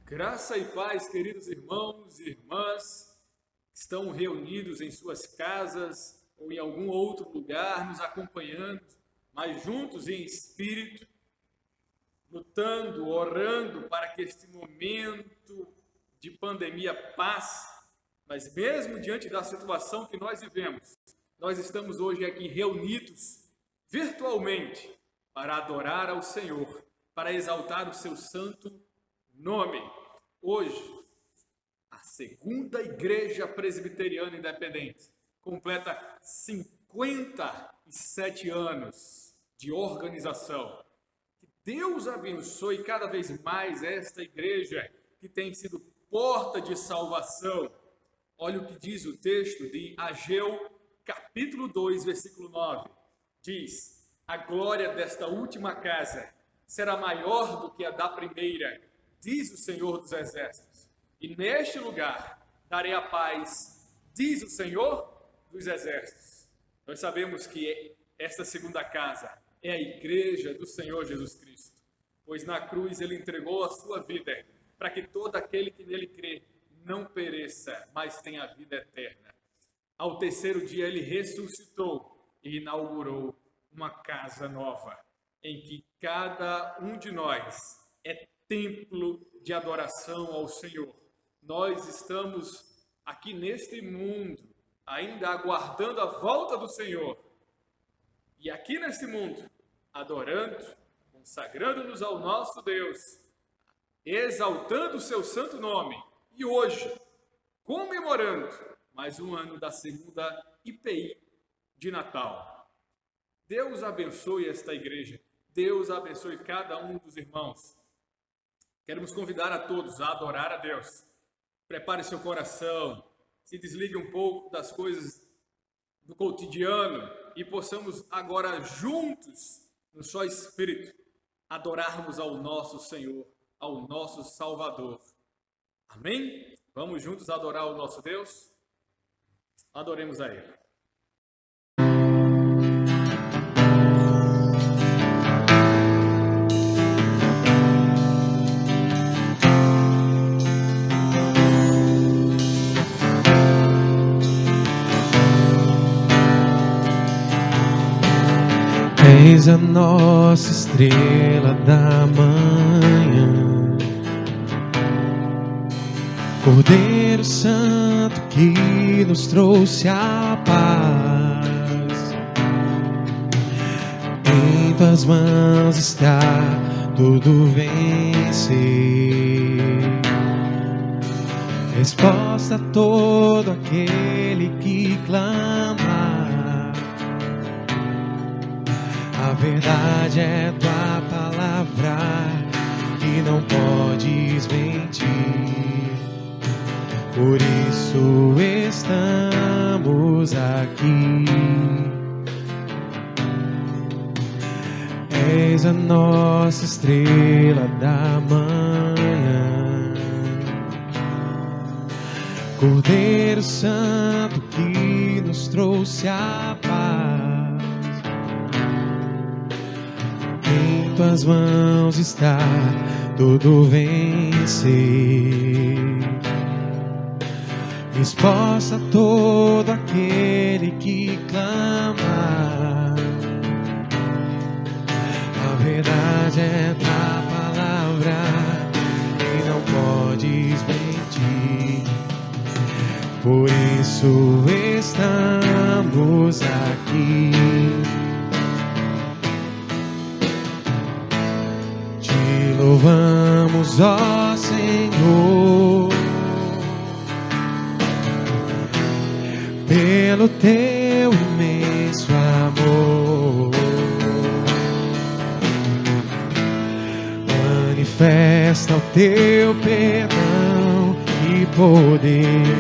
Graça e paz, queridos irmãos e irmãs, que estão reunidos em suas casas ou em algum outro lugar, nos acompanhando, mas juntos em espírito, lutando, orando para que este momento de pandemia passe. Mas mesmo diante da situação que nós vivemos, nós estamos hoje aqui reunidos virtualmente para adorar ao Senhor, para exaltar o seu santo nome. Hoje, a segunda Igreja Presbiteriana Independente completa 57 anos de organização. Que Deus abençoe cada vez mais esta igreja que tem sido porta de salvação. Olha o que diz o texto de Ageu, capítulo 2, versículo 9. Diz: a glória desta última casa será maior do que a da primeira, diz o Senhor dos Exércitos, e neste lugar darei a paz, diz o Senhor dos Exércitos. Nós sabemos que esta segunda casa é a igreja do Senhor Jesus Cristo, pois na cruz ele entregou a sua vida para que todo aquele que nele crê não pereça, mas tenha a vida eterna. Ao terceiro dia ele ressuscitou e inaugurou uma casa nova, em que cada um de nós é templo de adoração ao Senhor. Nós estamos aqui neste mundo, ainda aguardando a volta do Senhor. E aqui neste mundo, adorando, consagrando-nos ao nosso Deus, exaltando o seu santo nome. E hoje, comemorando mais um ano da segunda IPI de Natal. Deus abençoe esta igreja. Deus abençoe cada um dos irmãos. Queremos convidar a todos a adorar a Deus. Prepare seu coração, se desligue um pouco das coisas do cotidiano e possamos agora juntos, no só Espírito, adorarmos ao nosso Senhor, ao nosso Salvador. Amém? Vamos juntos adorar o nosso Deus? Adoremos a Ele. És a nossa estrela da manhã, Cordeiro Santo que nos trouxe a paz. Em tuas mãos está tudo vencer, resposta a todo aquele que clama. A verdade é tua palavra, que não podes mentir. Por isso estamos aqui. És a nossa estrela da manhã, Cordeiro Santo que nos trouxe a paz. Em tuas mãos está tudo vencer, resposta a todo aquele que clama. A verdade é tua palavra, e não podes mentir. Por isso estamos aqui. Louvamos, ó Senhor, pelo teu imenso amor. Manifesta o teu perdão e poder,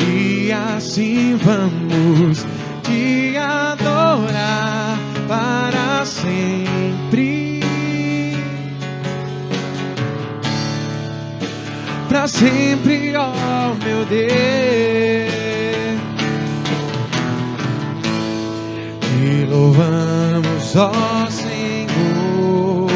e assim vamos te adorar para sempre. Para sempre, ó meu Deus, te louvamos, ó Senhor,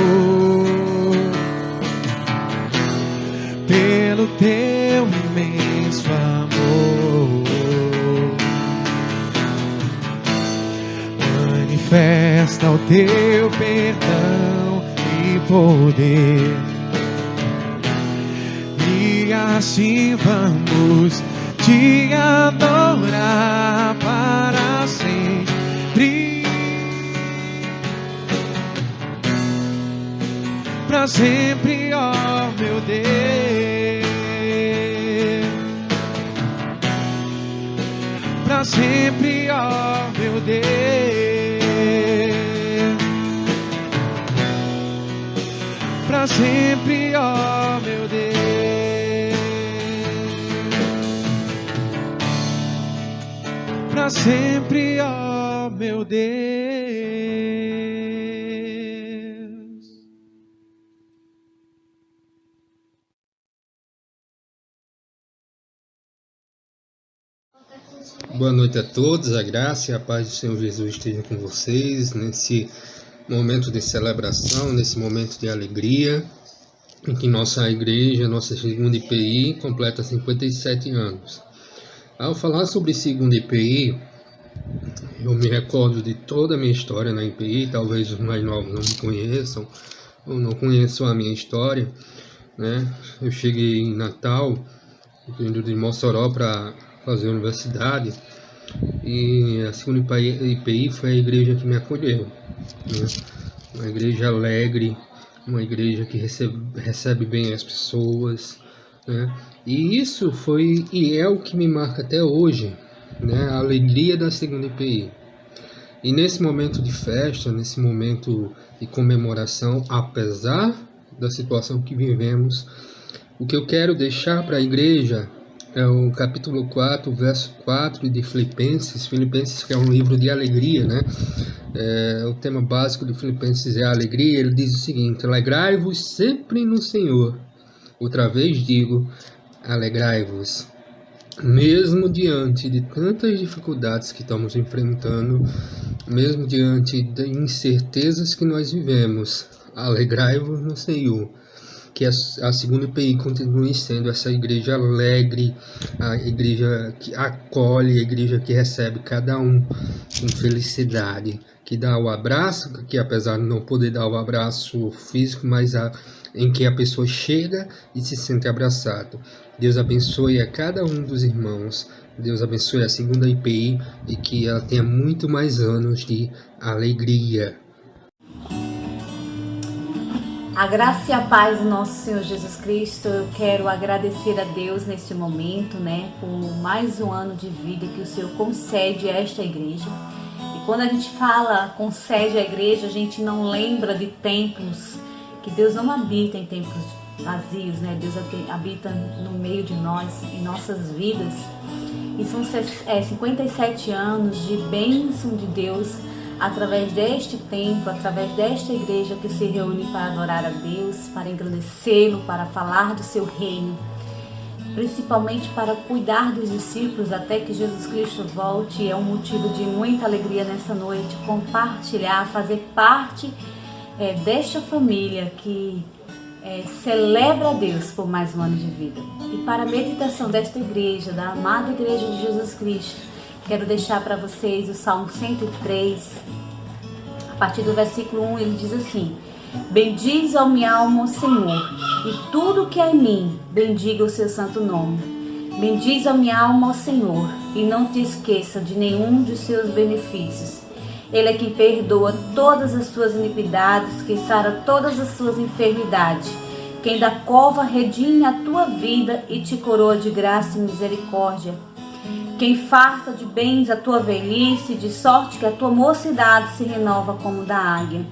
está o teu perdão e poder. E assim vamos te adorar para sempre. Para sempre, ó meu Deus. Para sempre, ó meu Deus. Para sempre, ó meu Deus. Para sempre, ó meu Deus. Boa noite a todos, a graça e a paz do Senhor Jesus estejam com vocês nesse momento de celebração, nesse momento de alegria, em que nossa igreja, nossa segunda IPI, completa 57 anos. Ao falar sobre segunda IPI, eu me recordo de toda a minha história na IPI, talvez os mais novos não me conheçam, ou não conheçam a minha história, né? Eu cheguei em Natal, vindo de Mossoró para fazer a universidade, e a segunda IPI foi a igreja que me acolheu, né? Uma igreja alegre, uma igreja que recebe bem as pessoas, né? E isso foi e é o que me marca até hoje, né? A alegria da segunda IPI. E nesse momento de festa, nesse momento de comemoração, apesar da situação que vivemos, o que eu quero deixar para a igreja é o capítulo 4, verso 4 de Filipenses. Filipenses, que é um livro de alegria, né? O tema básico de Filipenses é a alegria. Ele diz o seguinte: alegrai-vos sempre no Senhor. Outra vez digo, alegrai-vos. Mesmo diante de tantas dificuldades que estamos enfrentando, mesmo diante de incertezas que nós vivemos, alegrai-vos no Senhor. Que a segunda IPI continue sendo essa igreja alegre, a igreja que acolhe, a igreja que recebe cada um com felicidade, que dá o abraço, que apesar de não poder dar o abraço físico, mas em que a pessoa chega e se sente abraçado. Deus abençoe a cada um dos irmãos, Deus abençoe a segunda IPI e que ela tenha muito mais anos de alegria. A graça e a paz do nosso Senhor Jesus Cristo. Eu quero agradecer a Deus neste momento, né, por mais um ano de vida que o Senhor concede a esta igreja. E quando a gente fala concede a igreja, a gente não lembra de templos, que Deus não habita em templos vazios, né? Deus habita no meio de nós, em nossas vidas. E são 57 anos de bênção de Deus, através deste templo, através desta igreja que se reúne para adorar a Deus, para engrandecê-lo, para falar do seu reino, principalmente para cuidar dos discípulos até que Jesus Cristo volte. É um motivo de muita alegria nessa noite, compartilhar, fazer parte desta família que celebra a Deus por mais um ano de vida. E para a meditação desta igreja, da amada igreja de Jesus Cristo, quero deixar para vocês o Salmo 103, a partir do versículo 1, ele diz assim: bendiz a minha alma o Senhor, e tudo que há em mim, bendiga o seu santo nome. Bendiz a minha alma ao Senhor, e não te esqueça de nenhum de seus benefícios. Ele é quem perdoa todas as suas iniquidades, que sara todas as suas enfermidades, quem da cova redime a tua vida e te coroa de graça e misericórdia, quem farta de bens a tua velhice, de sorte que a tua mocidade se renova como da águia.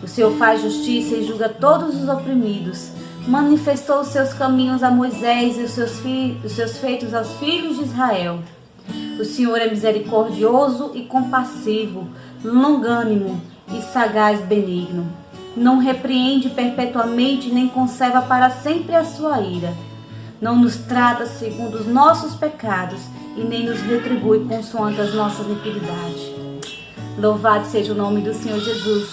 O Senhor faz justiça e julga todos os oprimidos, manifestou os seus caminhos a Moisés e os seus feitos aos filhos de Israel. O Senhor é misericordioso e compassivo, longânimo e sagaz benigno. Não repreende perpetuamente, nem conserva para sempre a sua ira. Não nos trata segundo os nossos pecados e nem nos retribui consoante as nossas iniquidades. Louvado seja o nome do Senhor Jesus.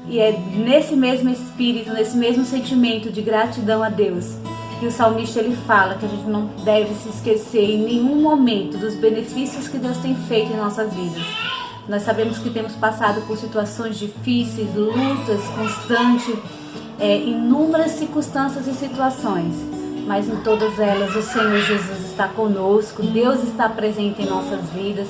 E é nesse mesmo espírito, nesse mesmo sentimento de gratidão a Deus, que o salmista ele fala que a gente não deve se esquecer em nenhum momento dos benefícios que Deus tem feito em nossas vidas. Nós sabemos que temos passado por situações difíceis, lutas constantes, inúmeras circunstâncias e situações, mas em todas elas o Senhor Jesus está conosco, Deus está presente em nossas vidas,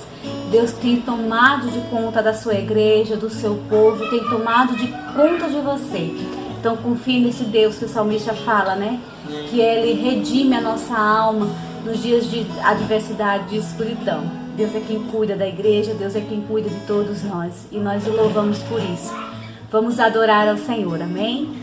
Deus tem tomado de conta da sua igreja, do seu povo, tem tomado de conta de você. Então confie nesse Deus que o salmista fala, né? Que Ele redime a nossa alma nos dias de adversidade, de escuridão. Deus é quem cuida da igreja, Deus é quem cuida de todos nós. E nós o louvamos por isso. Vamos adorar ao Senhor, amém?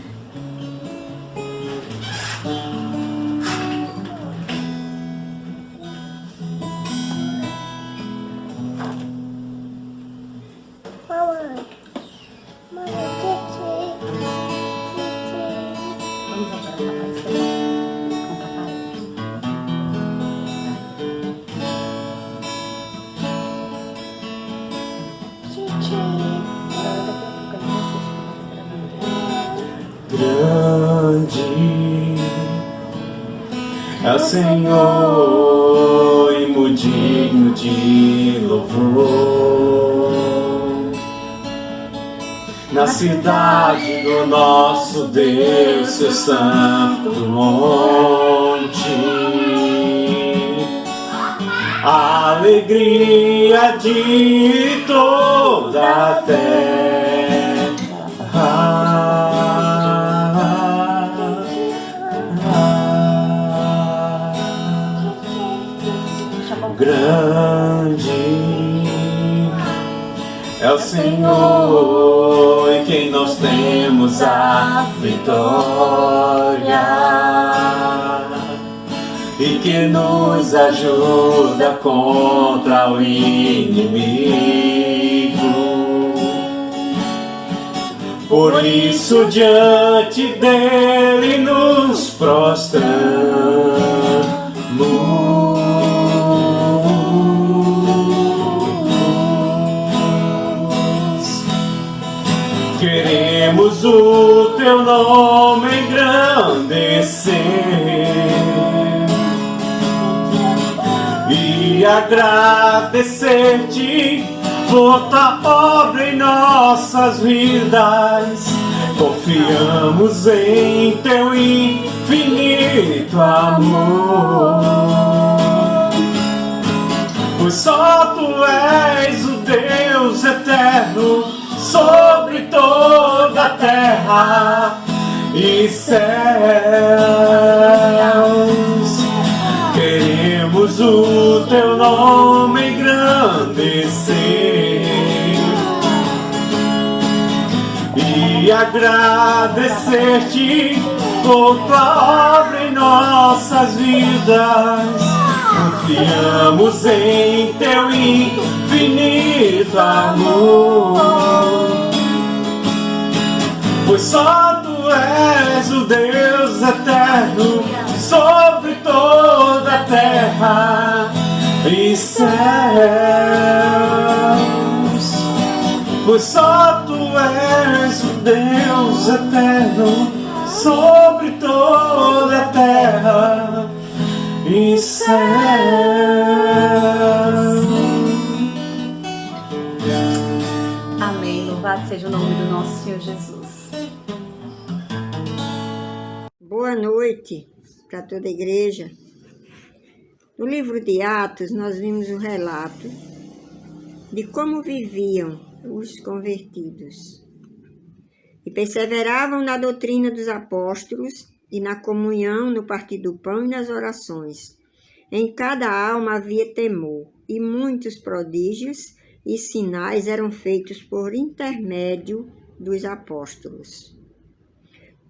Grande é o Senhor e muito digno de louvor. Na cidade do nosso Deus, seu santo monte, a alegria de toda a terra. Grande é o Senhor em quem nós temos a vitória e que nos ajuda contra o inimigo. Por isso diante dele nos prostramos. Queremos o teu nome engrandecer e agradecer-te por tua obra em nossas vidas. Confiamos em teu infinito amor, pois só tu és o Deus eterno sobre toda a terra e céus. Queremos o teu nome engrandecer e agradecer-te por tua obra em nossas vidas. Confiamos em teu infinito amor, pois só tu és o Deus eterno sobre toda a terra e céus. Pois só tu és o Deus eterno sobre toda a terra e céus. Amém. Louvado seja o nome do nosso Senhor Jesus. Boa noite para toda a igreja. No livro de Atos, nós vimos o relato de como viviam os convertidos e perseveravam na doutrina dos apóstolos e na comunhão, no partir do pão e nas orações. Em cada alma havia temor, e muitos prodígios e sinais eram feitos por intermédio dos apóstolos.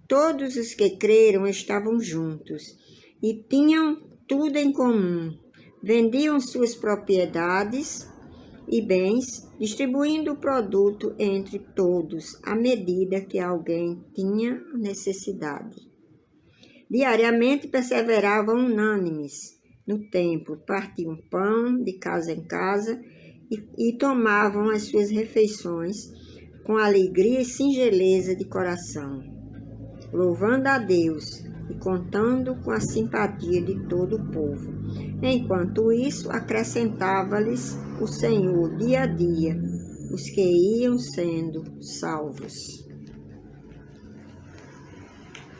Todos os que creram estavam juntos e tinham tudo em comum. Vendiam suas propriedades e bens, distribuindo o produto entre todos, à medida que alguém tinha necessidade. Diariamente perseveravam unânimes no templo, partiam pão de casa em casa e tomavam as suas refeições com alegria e singeleza de coração, louvando a Deus e contando com a simpatia de todo o povo. Enquanto isso, acrescentava-lhes o Senhor dia a dia os que iam sendo salvos.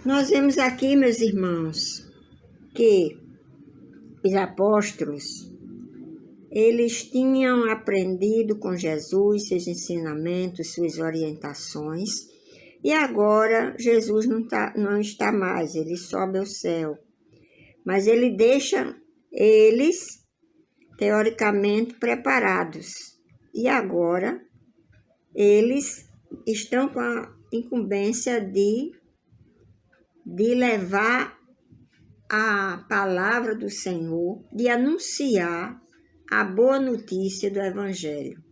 Nós vemos aqui, meus irmãos, que os apóstolos, eles tinham aprendido com Jesus seus ensinamentos, suas orientações, e agora Jesus não está mais, ele sobe ao céu. Mas ele deixa eles, teoricamente, preparados. E agora, eles estão com a incumbência de levar a palavra do Senhor, de anunciar a boa notícia do Evangelho.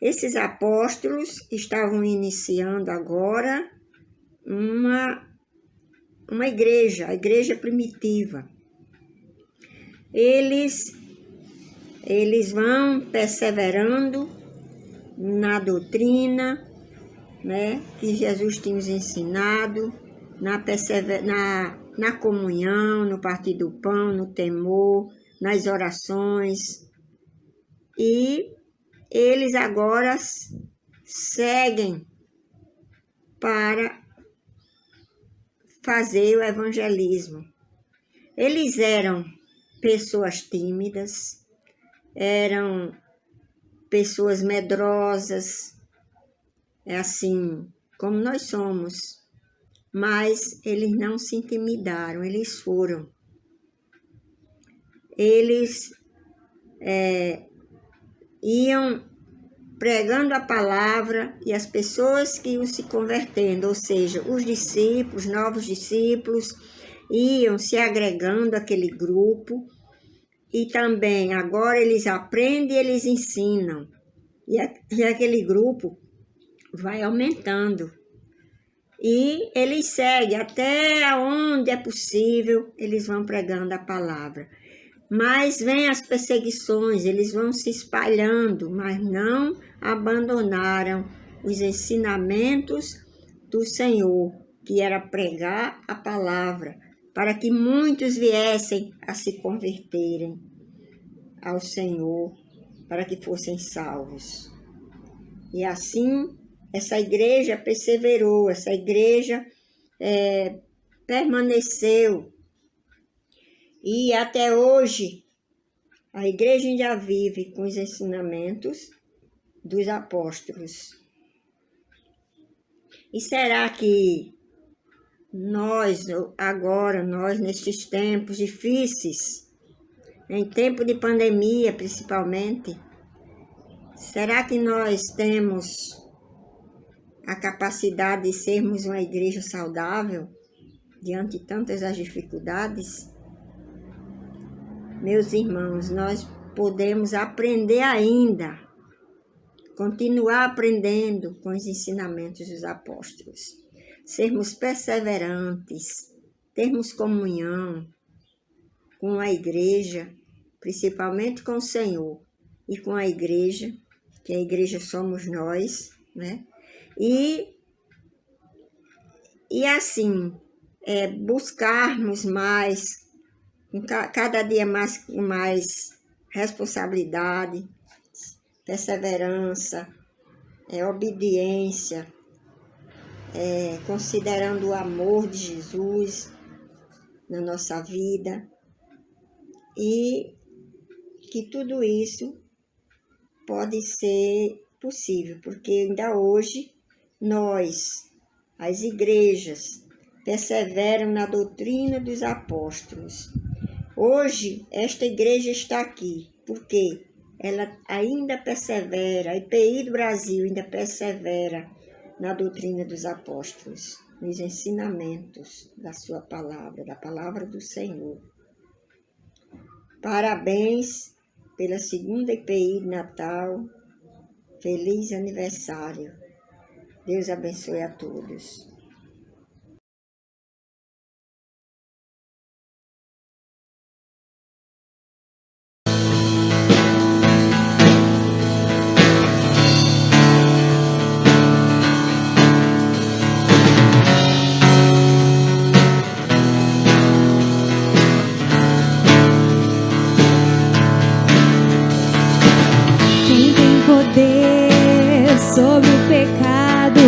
Esses apóstolos estavam iniciando agora uma igreja, a igreja primitiva. Eles vão perseverando na doutrina, né, que Jesus tinha nos ensinado, na comunhão, no partir do pão, no temor, nas orações. E eles agora seguem para fazer o evangelismo. Eles eram pessoas tímidas, eram pessoas medrosas, assim como nós somos, mas eles não se intimidaram, eles foram. Eles iam pregando a palavra e as pessoas que iam se convertendo, ou seja, os discípulos, novos discípulos, iam se agregando àquele grupo e também agora eles aprendem e eles ensinam. E aquele grupo vai aumentando. E eles seguem até onde é possível, eles vão pregando a palavra. Mas vêm as perseguições, eles vão se espalhando, mas não abandonaram os ensinamentos do Senhor, que era pregar a palavra, para que muitos viessem a se converterem ao Senhor, para que fossem salvos. E assim, essa igreja perseverou, essa igreja permaneceu. E até hoje, a igreja ainda vive com os ensinamentos dos apóstolos. E será que nós, nestes tempos difíceis, em tempo de pandemia principalmente, será que nós temos a capacidade de sermos uma igreja saudável diante de tantas as dificuldades? Meus irmãos, nós podemos aprender ainda, continuar aprendendo com os ensinamentos dos apóstolos, sermos perseverantes, termos comunhão com a igreja, principalmente com o Senhor e com a igreja, que a igreja somos nós, né? E assim, buscarmos mais, cada dia mais responsabilidade, perseverança, obediência, considerando o amor de Jesus na nossa vida, e que tudo isso pode ser possível, porque ainda hoje nós, as igrejas, perseveram na doutrina dos apóstolos. Hoje, esta igreja está aqui, porque ela ainda persevera, a IPI do Brasil ainda persevera na doutrina dos apóstolos, nos ensinamentos da sua palavra, da palavra do Senhor. Parabéns pela segunda IPI de Natal. Feliz aniversário. Deus abençoe a todos. Quem tem poder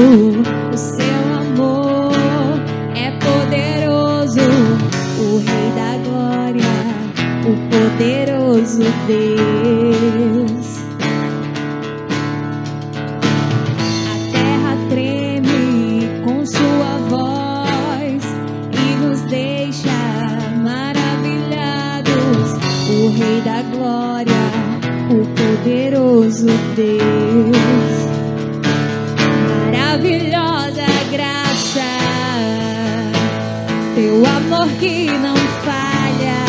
o seu amor é poderoso, o Rei da Glória, o poderoso Deus. A terra treme com sua voz e nos deixa maravilhados, o Rei da Glória, o poderoso Deus. Maravilhosa graça, teu amor que não falha,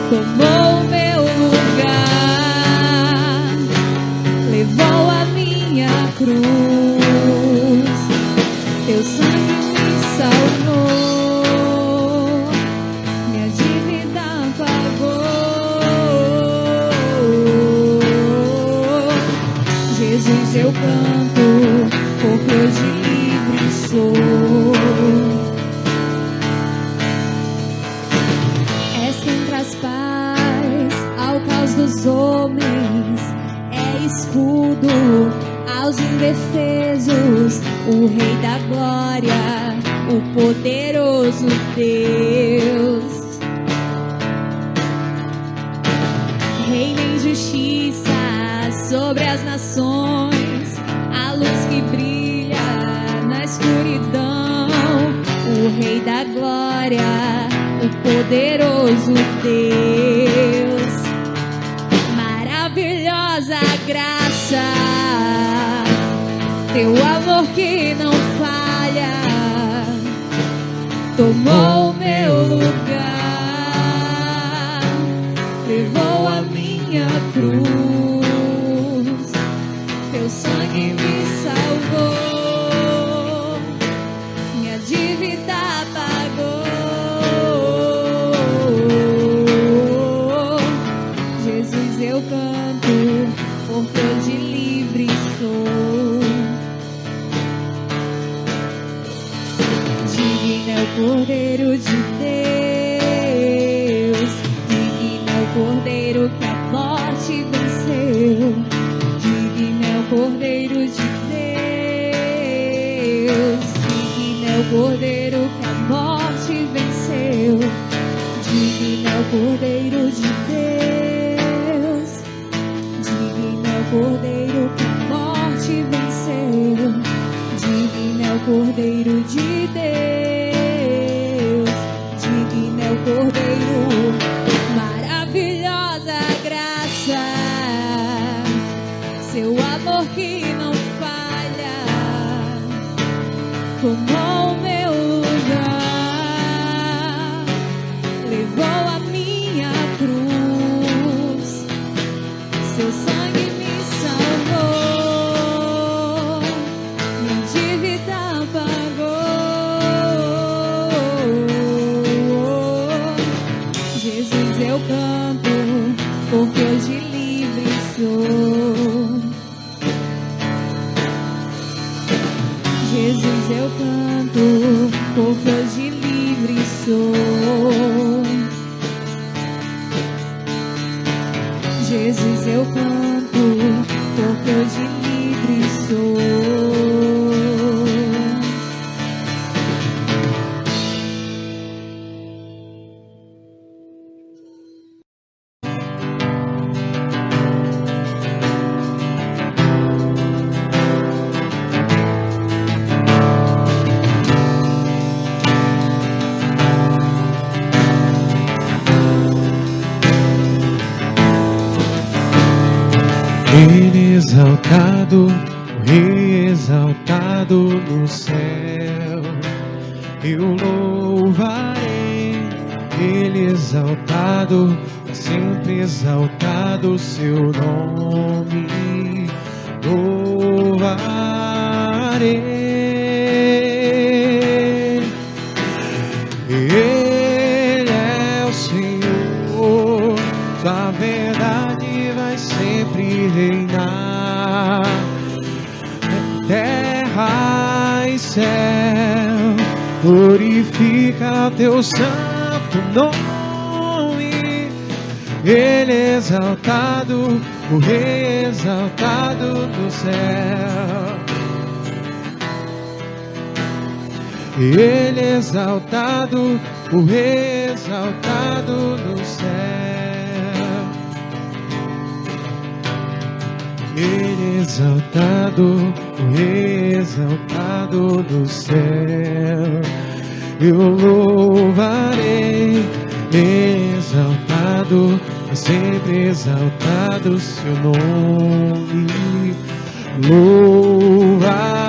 tomou o meu lugar, levou a minha cruz, teu sangue me salvou, minha dívida pagou. Jesus, eu canto, porque hoje livre sou. És quem traz paz ao caos dos homens, é escudo aos indefesos, o Rei da Glória, o poderoso Deus. Reina em justiça sobre as nações, a luz que brilha na escuridão, o Rei da Glória, o poderoso Deus. Maravilhosa graça, teu amor que não falha, tomou o meu lugar, levou a minha cruz, teu sangue me salvou, minha dívida pagou. Jesus, eu canto, porque hoje livre sou. Digno é o Cordeiro de Deus, digno é o Cordeiro que a morte venceu, digno é o Cordeiro de Deus, digno é o Cordeiro que a morte venceu, digno é o Cordeiro de Deus, digno é o Cordeiro que a morte venceu, digno é o Cordeiro de Deus, digno é o Cordeiro. Maravilhosa graça, seu amor que não falha, tomou o meu lugar, levou a minha cruz, seu sangue me salvou, minha dívida pagou. Jesus, eu canto, porque hoje livre sou. Jesus, eu canto, porque hoje livre sou. Jesus, eu canto, porque hoje livre sou. Ele exaltado, o Rei exaltado no céu, eu louvarei. Ele exaltado, sempre exaltado o seu nome, louvarei. Ele é o Senhor, sua verdade vai sempre reinar. Terra e céu, glorifica teu santo nome. Ele é exaltado, o Rei exaltado no céu, Ele exaltado, o Rei exaltado no céu. Ele exaltado, o Rei exaltado no céu. Eu louvarei, exaltado, sempre exaltado o seu nome. Louvarei.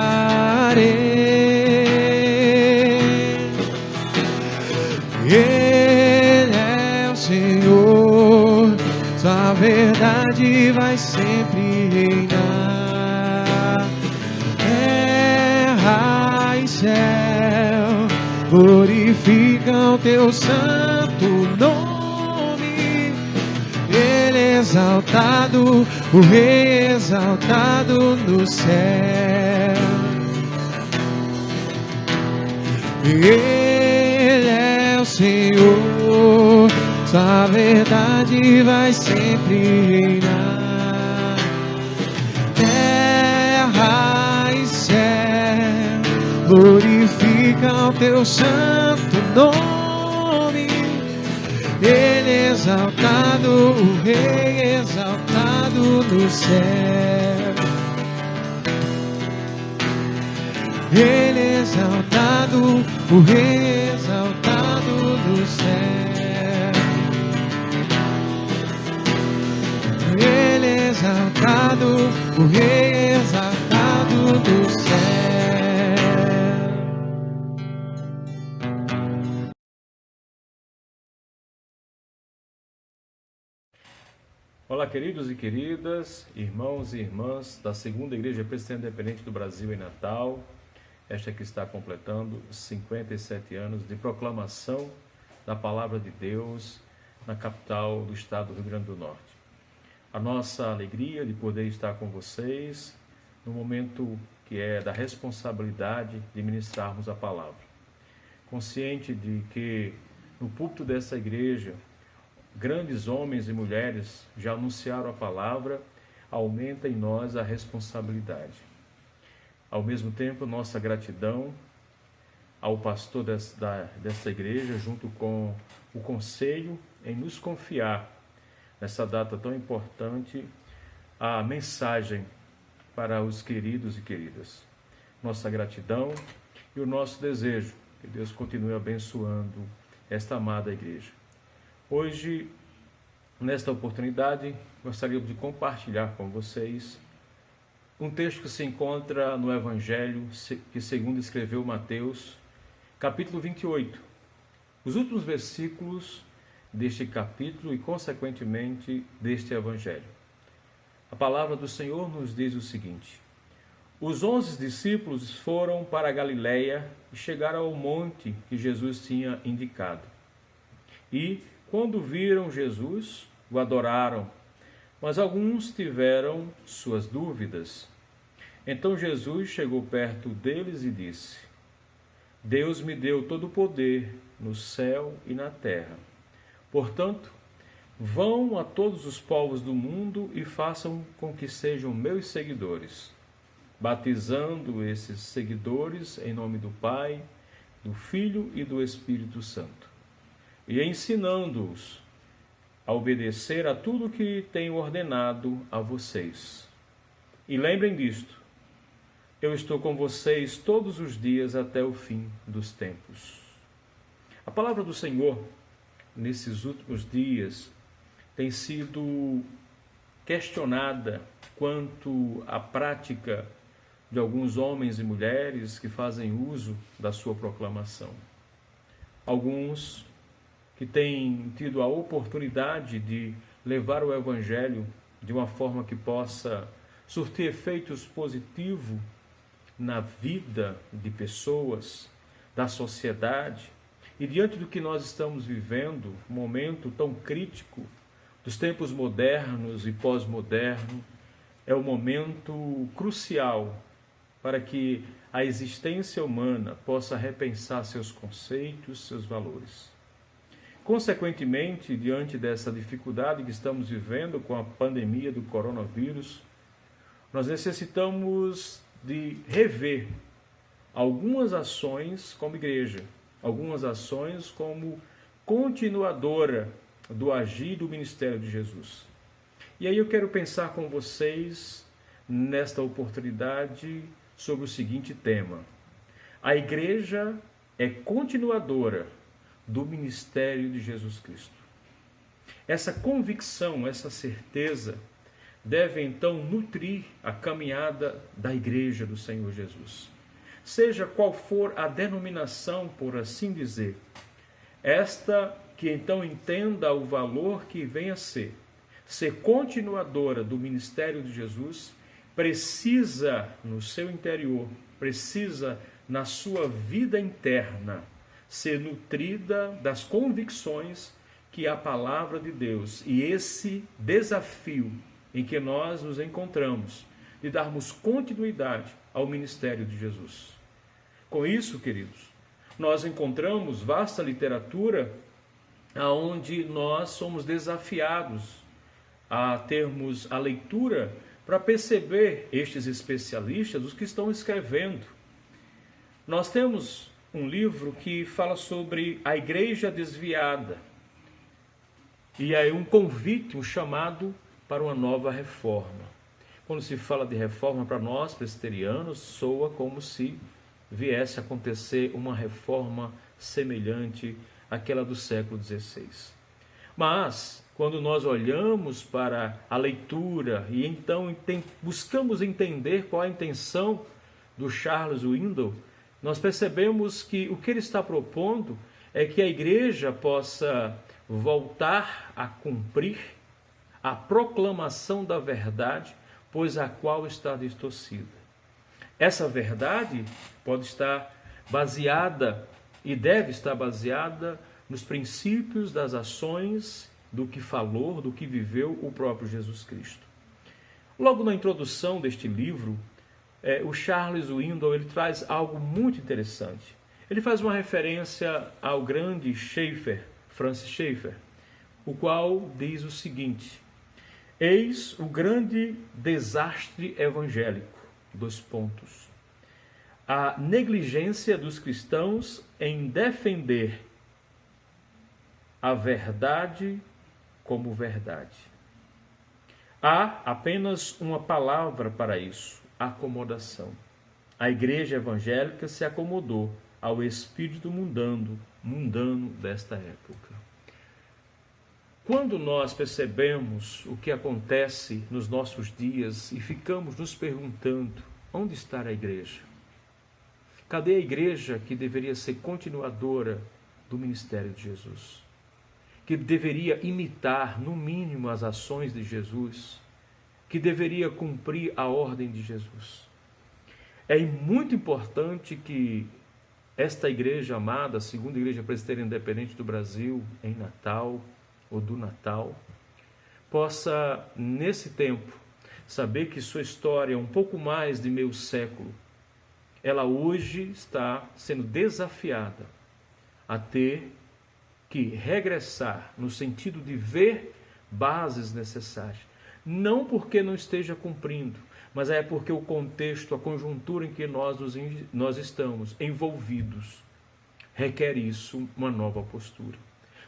Ele é o Senhor, sua verdade vai sempre reinar. Terra e céu glorificam teu santo nome. Ele exaltado, o Rei exaltado no céu. Ele é o Senhor, sua verdade vai sempre reinar. Terra e céu glorificam teu santo nome. Ele exaltado, o Rei exaltado no céu. Ele exaltado, o Rei exaltado no céu. Ele exaltado, o Rei exaltado no céu. Olá, queridos e queridas, irmãos e irmãs da Segunda Igreja Presbiteriana Independente do Brasil em Natal, esta que está completando 57 anos de proclamação da Palavra de Deus na capital do estado do Rio Grande do Norte. A nossa alegria de poder estar com vocês no momento que é da responsabilidade de ministrarmos a palavra. Consciente de que no púlpito dessa igreja, grandes homens e mulheres já anunciaram a palavra, aumenta em nós a responsabilidade. Ao mesmo tempo, nossa gratidão ao pastor desta igreja, junto com o conselho, em nos confiar, nessa data tão importante, a mensagem para os queridos e queridas. Nossa gratidão e o nosso desejo que Deus continue abençoando esta amada igreja. Hoje, nesta oportunidade, gostaria de compartilhar com vocês um texto que se encontra no Evangelho que segundo escreveu Mateus, capítulo 28. Os últimos versículos deste capítulo e, consequentemente, deste Evangelho. A palavra do Senhor nos diz o seguinte: os 11 discípulos foram para a Galileia e chegaram ao monte que Jesus tinha indicado. E, quando viram Jesus, o adoraram, mas alguns tiveram suas dúvidas. Então Jesus chegou perto deles e disse: Deus me deu todo o poder no céu e na terra. Portanto, vão a todos os povos do mundo e façam com que sejam meus seguidores, batizando esses seguidores em nome do Pai, do Filho e do Espírito Santo, e ensinando-os a obedecer a tudo que tenho ordenado a vocês. E lembrem disto: eu estou com vocês todos os dias até o fim dos tempos. A palavra do Senhor, nesses últimos dias, tem sido questionada quanto à prática de alguns homens e mulheres que fazem uso da sua proclamação. Alguns que têm tido a oportunidade de levar o Evangelho de uma forma que possa surtir efeitos positivos na vida de pessoas, da sociedade, e diante do que nós estamos vivendo, um momento tão crítico dos tempos modernos e pós-modernos, é um momento crucial para que a existência humana possa repensar seus conceitos, seus valores. Consequentemente, diante dessa dificuldade que estamos vivendo com a pandemia do coronavírus, nós necessitamos de rever algumas ações como igreja, algumas ações como continuadora do agir do ministério de Jesus. E aí eu quero pensar com vocês, nesta oportunidade, sobre o seguinte tema: a igreja é continuadora do ministério de Jesus Cristo. Essa convicção, essa certeza, deve então nutrir a caminhada da igreja do Senhor Jesus. Seja qual for a denominação, por assim dizer, esta que então entenda o valor que vem a ser continuadora do ministério de Jesus, precisa no seu interior, precisa na sua vida interna, ser nutrida das convicções que a palavra de Deus e esse desafio em que nós nos encontramos, de darmos continuidade ao ministério de Jesus. Com isso, queridos, nós encontramos vasta literatura onde nós somos desafiados a termos a leitura para perceber estes especialistas, os que estão escrevendo. Nós temos um livro que fala sobre a igreja desviada, e aí um convite, um chamado para uma nova reforma. Quando se fala de reforma, para nós presbiterianos, soa como se viesse a acontecer uma reforma semelhante àquela do século XVI. Mas, quando nós olhamos para a leitura e então buscamos entender qual a intenção do Charles Swindoll, nós percebemos que o que ele está propondo é que a igreja possa voltar a cumprir a proclamação da verdade, pois a qual está distorcida. Essa verdade pode estar baseada e deve estar baseada nos princípios das ações do que falou, do que viveu o próprio Jesus Cristo. Logo na introdução deste livro, o Charles Swindoll ele traz algo muito interessante. Ele faz uma referência ao grande Schaeffer, Francis Schaeffer, o qual diz o seguinte: eis o grande desastre evangélico, a negligência dos cristãos em defender a verdade como verdade. Há apenas uma palavra para isso: acomodação. A igreja evangélica se acomodou ao espírito mundano desta época. Quando nós percebemos o que acontece nos nossos dias e ficamos nos perguntando: onde está a igreja? Cadê a igreja que deveria ser continuadora do ministério de Jesus? Que deveria imitar, no mínimo, as ações de Jesus? Que deveria cumprir a ordem de Jesus? É muito importante que esta igreja amada, a Segunda Igreja Presbiteriana Independente do Brasil, em Natal, ou do Natal, possa, nesse tempo, saber que sua história é um pouco mais de meio século. Ela hoje está sendo desafiada a ter que regressar no sentido de ver bases necessárias. Não porque não esteja cumprindo, mas é porque o contexto, a conjuntura em que nós estamos envolvidos, requer isso, uma nova postura.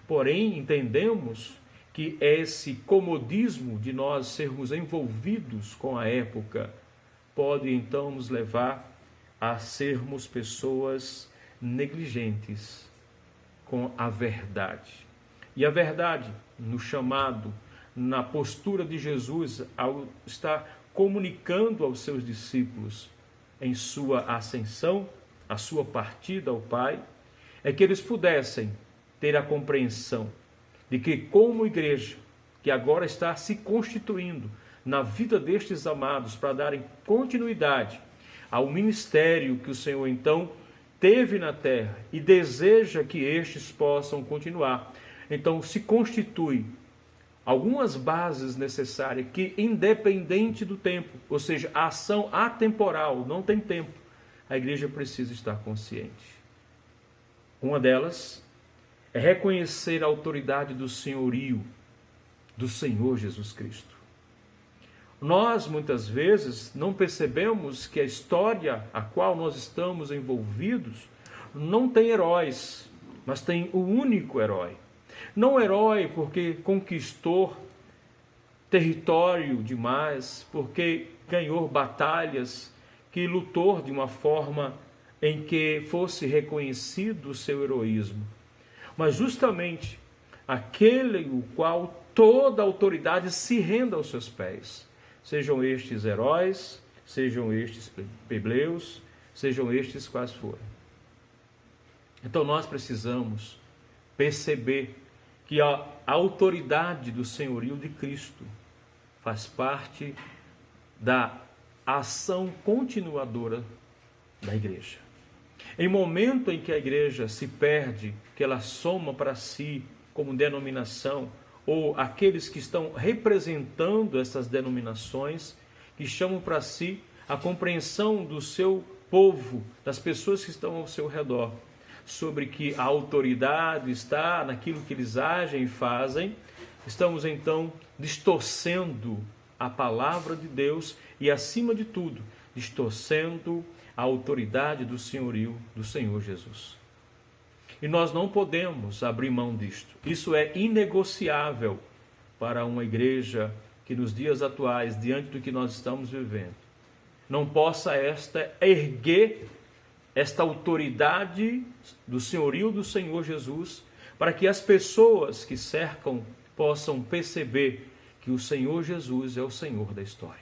Porém, entendemos que esse comodismo de nós sermos envolvidos com a época pode então nos levar a sermos pessoas negligentes com a verdade. E a verdade, no chamado, na postura de Jesus, ao estar comunicando aos seus discípulos em sua ascensão, a sua partida ao Pai, é que eles pudessem ter a compreensão de que, como igreja, que agora está se constituindo na vida destes amados para darem continuidade ao ministério que o Senhor então teve na terra e deseja que estes possam continuar. Então se constitui algumas bases necessárias que, independente do tempo, ou seja, a ação atemporal, não tem tempo, a igreja precisa estar consciente. Uma delas é reconhecer a autoridade do senhorio do Senhor Jesus Cristo. Nós, muitas vezes, não percebemos que a história a qual nós estamos envolvidos não tem heróis, mas tem o único herói. Não herói porque conquistou território demais, porque ganhou batalhas, que lutou de uma forma em que fosse reconhecido o seu heroísmo, mas justamente aquele o qual toda a autoridade se renda aos seus pés. Sejam estes heróis, sejam estes plebeus, sejam estes quais forem. Então nós precisamos perceber que a autoridade do senhorio de Cristo faz parte da ação continuadora da igreja. Em momento em que a igreja se perde, que ela soma para si como denominação, ou aqueles que estão representando essas denominações, que chamam para si a compreensão do seu povo, das pessoas que estão ao seu redor, sobre que a autoridade está naquilo que eles agem e fazem, estamos então distorcendo a palavra de Deus e, acima de tudo, distorcendo a autoridade do senhorio do Senhor Jesus. E nós não podemos abrir mão disto. Isso é inegociável para uma igreja que nos dias atuais, diante do que nós estamos vivendo, não possa erguer esta autoridade do senhorio do Senhor Jesus, para que as pessoas que cercam possam perceber que o Senhor Jesus é o Senhor da história.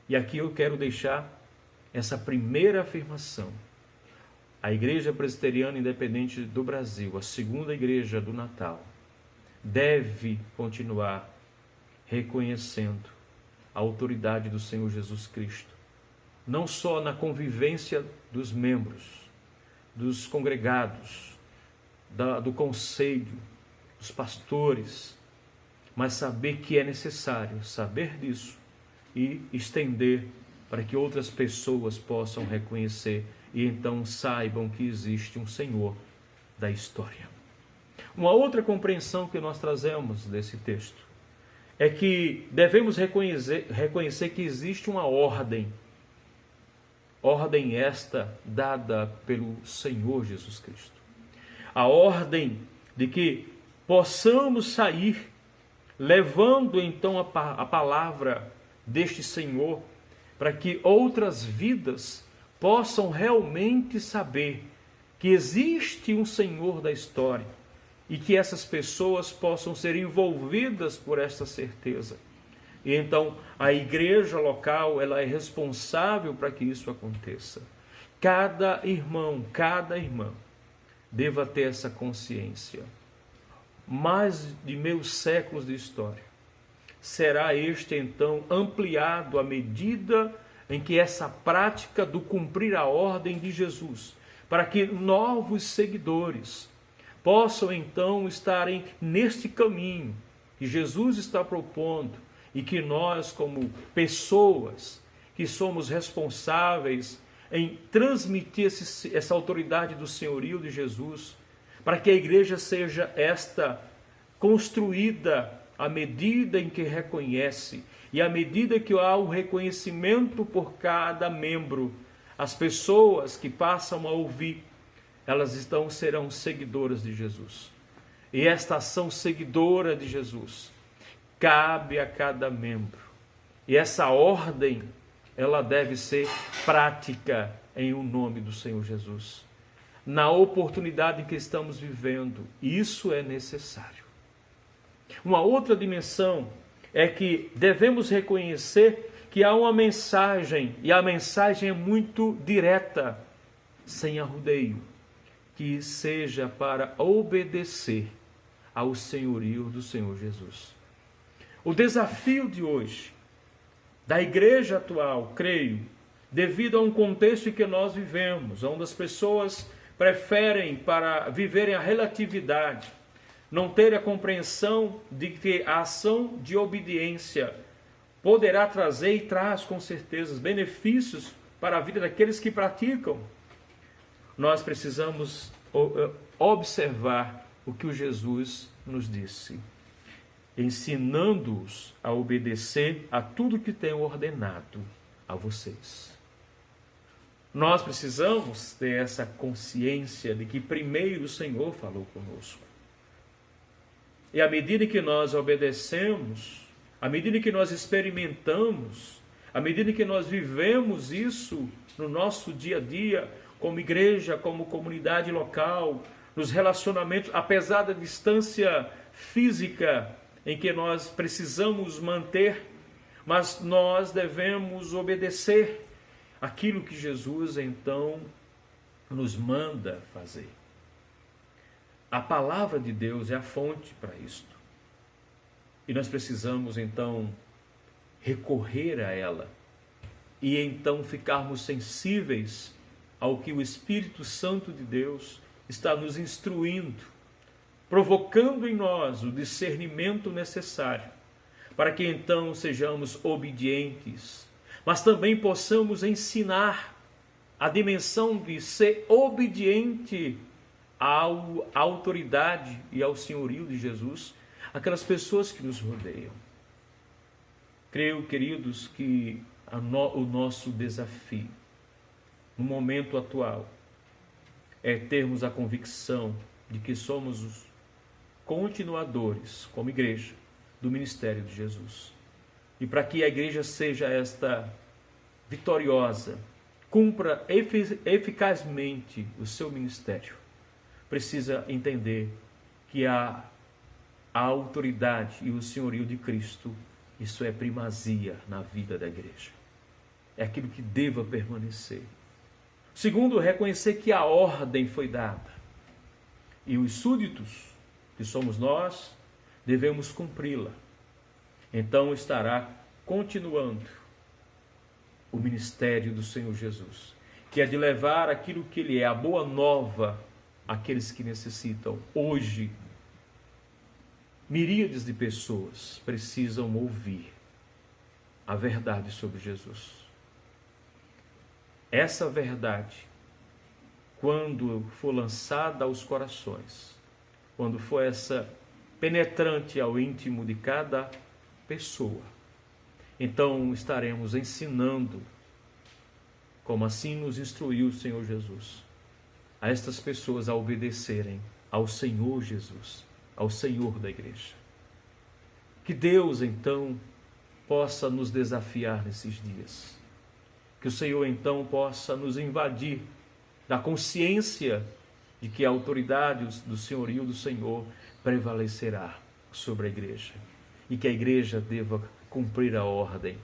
E aqui eu quero deixar essa primeira afirmação. A Igreja Presbiteriana Independente do Brasil, a segunda igreja do Natal, deve continuar reconhecendo a autoridade do Senhor Jesus Cristo, não só na convivência dos membros, dos congregados, do conselho, dos pastores, mas saber que é necessário saber disso e estender para que outras pessoas possam reconhecer e então saibam que existe um Senhor da história. Uma outra compreensão que nós trazemos desse texto é que devemos reconhecer que existe uma ordem esta dada pelo Senhor Jesus Cristo. A ordem de que possamos sair levando então a palavra deste Senhor, para que outras vidas possam realmente saber que existe um Senhor da história e que essas pessoas possam ser envolvidas por esta certeza. E então a igreja local, ela é responsável para que isso aconteça. Cada irmão, cada irmã deva ter essa consciência. Mais de meio séculos de história, será este então ampliado à medida em que essa prática do cumprir a ordem de Jesus, para que novos seguidores possam então estarem neste caminho que Jesus está propondo e que nós, como pessoas que somos responsáveis em transmitir essa autoridade do senhorio de Jesus, para que a igreja seja esta construída à medida em que reconhece e à medida que há um reconhecimento por cada membro, as pessoas que passam a ouvir, elas serão seguidoras de Jesus. E esta ação seguidora de Jesus cabe a cada membro. E essa ordem, ela deve ser prática em o nome do Senhor Jesus. Na oportunidade em que estamos vivendo, isso é necessário. Uma outra dimensão é que devemos reconhecer que há uma mensagem, e a mensagem é muito direta, sem arrudeio, que seja para obedecer ao senhorio do Senhor Jesus. O desafio de hoje, da igreja atual, creio, devido a um contexto em que nós vivemos, onde as pessoas preferem para viverem a relatividade, não ter a compreensão de que a ação de obediência poderá trazer e traz com certeza benefícios para a vida daqueles que praticam. Nós precisamos observar o que o Jesus nos disse. ensinando-os a obedecer a tudo que tenho ordenado a vocês. Nós precisamos ter essa consciência de que primeiro o Senhor falou conosco. E à medida que nós obedecemos, à medida que nós experimentamos, à medida que nós vivemos isso no nosso dia a dia, como igreja, como comunidade local, nos relacionamentos, apesar da distância física em que nós precisamos manter, mas nós devemos obedecer aquilo que Jesus então nos manda fazer. A palavra de Deus é a fonte para isto. E nós precisamos então recorrer a ela e então ficarmos sensíveis ao que o Espírito Santo de Deus está nos instruindo, provocando em nós o discernimento necessário para que então sejamos obedientes, mas também possamos ensinar a dimensão de ser obediente à autoridade e ao senhorio de Jesus, aquelas pessoas que nos rodeiam. Creio, queridos, que o nosso desafio no momento atual é termos a convicção de que somos os continuadores, como igreja, do ministério de Jesus. E para que a igreja seja esta vitoriosa, cumpra eficazmente o seu ministério, precisa entender que a autoridade e o senhorio de Cristo, isso é primazia na vida da igreja. É aquilo que deva permanecer. Segundo, reconhecer que a ordem foi dada. E os súditos, que somos nós, devemos cumpri-la. Então estará continuando o ministério do Senhor Jesus, que é de levar aquilo que Ele é, a boa nova, àqueles que necessitam. Hoje, miríades de pessoas precisam ouvir a verdade sobre Jesus. Essa verdade, quando for lançada aos corações, quando for essa penetrante ao íntimo de cada pessoa, então estaremos ensinando, como assim nos instruiu o Senhor Jesus, a estas pessoas a obedecerem ao Senhor Jesus, ao Senhor da igreja. Que Deus então possa nos desafiar nesses dias. Que o Senhor então possa nos invadir da consciência de que a autoridade do senhorio do Senhor prevalecerá sobre a igreja. E que a igreja deva cumprir a ordem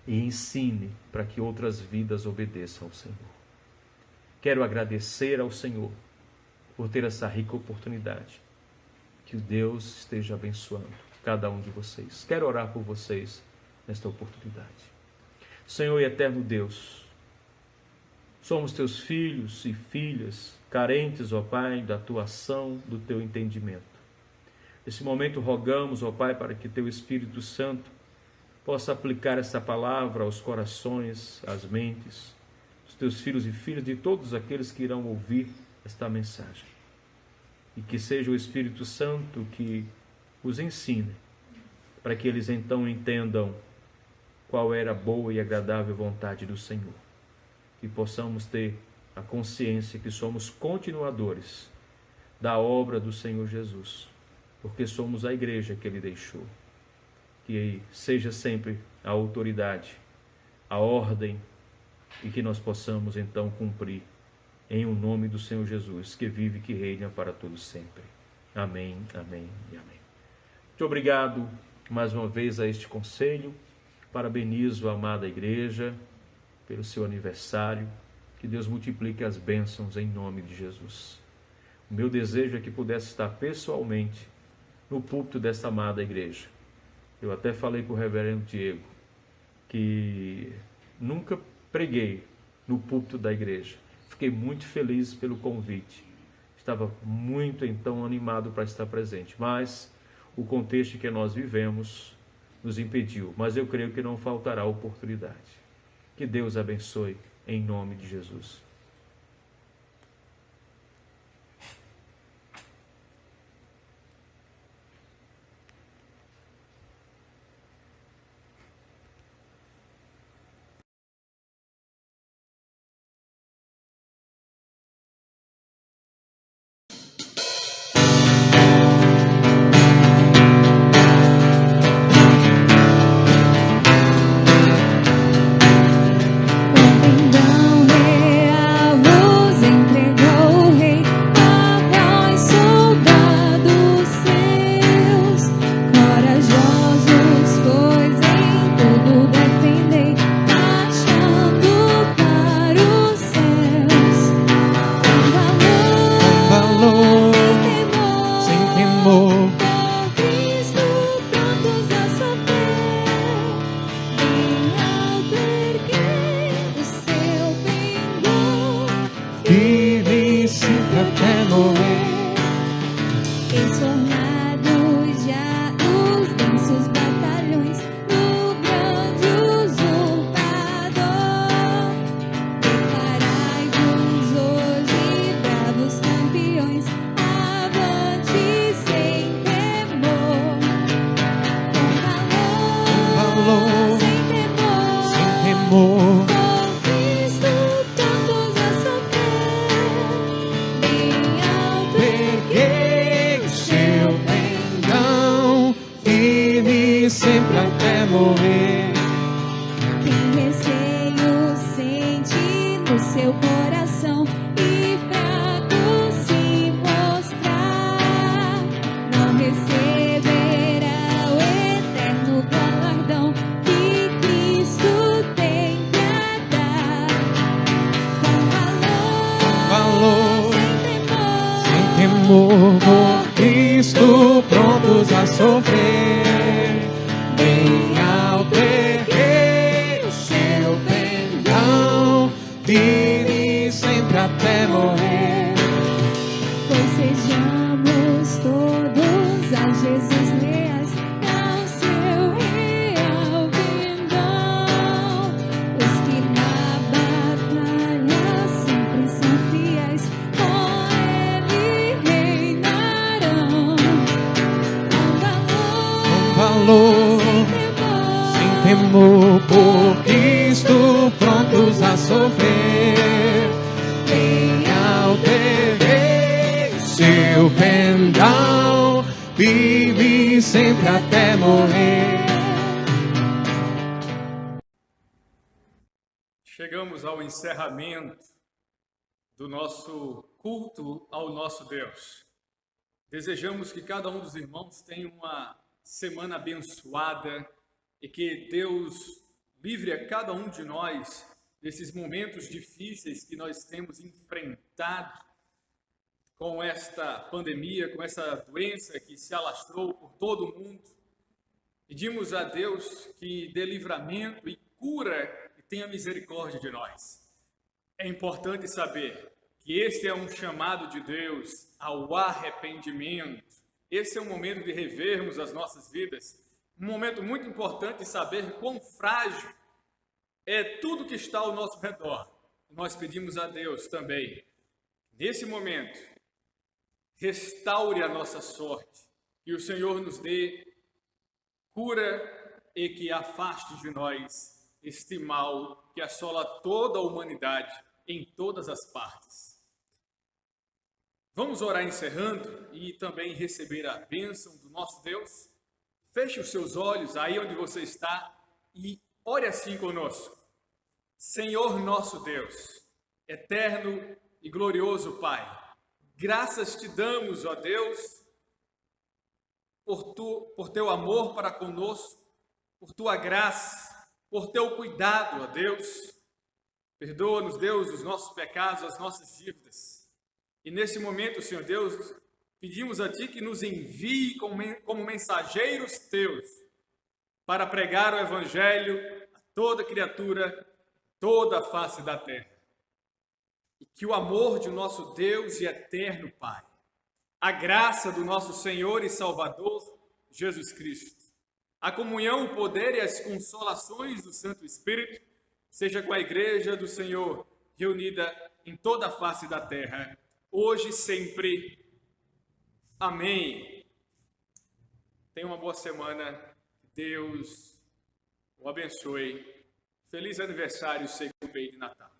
e ensine para que outras vidas obedeçam ao Senhor. Quero agradecer ao Senhor por ter essa rica oportunidade. Que o Deus esteja abençoando cada um de vocês. Quero orar por vocês nesta oportunidade. Senhor e eterno Deus, somos teus filhos e filhas, carentes, ó Pai, da tua ação, do teu entendimento. Nesse momento rogamos, ó Pai, para que teu Espírito Santo possa aplicar essa palavra aos corações, às mentes, dos teus filhos e filhas, de todos aqueles que irão ouvir esta mensagem. E que seja o Espírito Santo que os ensine, para que eles então entendam qual era a boa e agradável vontade do Senhor. E possamos ter a consciência que somos continuadores da obra do Senhor Jesus, porque somos a igreja que Ele deixou. Que seja sempre a autoridade, a ordem, e que nós possamos então cumprir em o nome do Senhor Jesus, que vive e que reina para todos sempre. Amém, amém e amém. Muito obrigado mais uma vez a este conselho. Parabenizo a amada igreja pelo seu aniversário. Que Deus multiplique as bênçãos em nome de Jesus. O meu desejo é que pudesse estar pessoalmente no púlpito desta amada igreja. Eu até falei com o reverendo Diego que nunca preguei no púlpito da igreja. Fiquei muito feliz pelo convite. Estava muito então animado para estar presente, mas o contexto que nós vivemos nos impediu. Mas eu creio que não faltará oportunidade. Que Deus abençoe em nome de Jesus. valor, sem temor. Peguei o seu pendão, firme sempre até morrer. Quem receio sente no seu coração e fraco se mostrar, não receberá o eterno galardão que Cristo tem pra dar. Com Valor, sem temor, por Cristo prontos a sofrer. Bem alto erguei o seu pendão, firme sempre até morrer. pois sejamos todos a Jesus leais ao seu real pendão. Os que na batalha sempre são fiéis, com ele reinarão. Com Valor, sem temor, por Cristo prontos a sofrer. Bem alto erguei seu pendão, vive sempre até morrer. Chegamos ao encerramento do nosso culto ao nosso Deus. Desejamos que cada um dos irmãos tenha uma semana abençoada e que Deus livre a cada um de nós desses momentos difíceis que nós temos enfrentado com esta pandemia, com essa doença que se alastrou por todo o mundo. Pedimos a Deus que dê livramento e cura e tenha misericórdia de nós. É importante saber que este é um chamado de Deus ao arrependimento. Esse é um momento de revermos as nossas vidas. Um momento muito importante de saber quão frágil é tudo que está ao nosso redor. Nós pedimos a Deus também, nesse momento, restaure a nossa sorte, que o Senhor nos dê cura e que afaste de nós este mal que assola toda a humanidade em todas as partes. Vamos orar encerrando e também receber a bênção do nosso Deus. Feche os seus olhos aí onde você está e ore assim conosco. Senhor nosso Deus, eterno e glorioso Pai, graças te damos, ó Deus, por teu amor para conosco, por tua graça, por teu cuidado, ó Deus. Perdoa-nos, Deus, os nossos pecados, as nossas dívidas. E nesse momento, Senhor Deus, pedimos a Ti que nos envie como mensageiros Teus para pregar o Evangelho a toda criatura, toda a face da terra. E que o amor de nosso Deus e eterno Pai, a graça do nosso Senhor e Salvador, Jesus Cristo, a comunhão, o poder e as consolações do Santo Espírito, seja com a Igreja do Senhor, reunida em toda a face da terra, hoje e sempre. Amém. Tenha uma boa semana. Deus o abençoe. Feliz aniversário, segundo mês de Natal.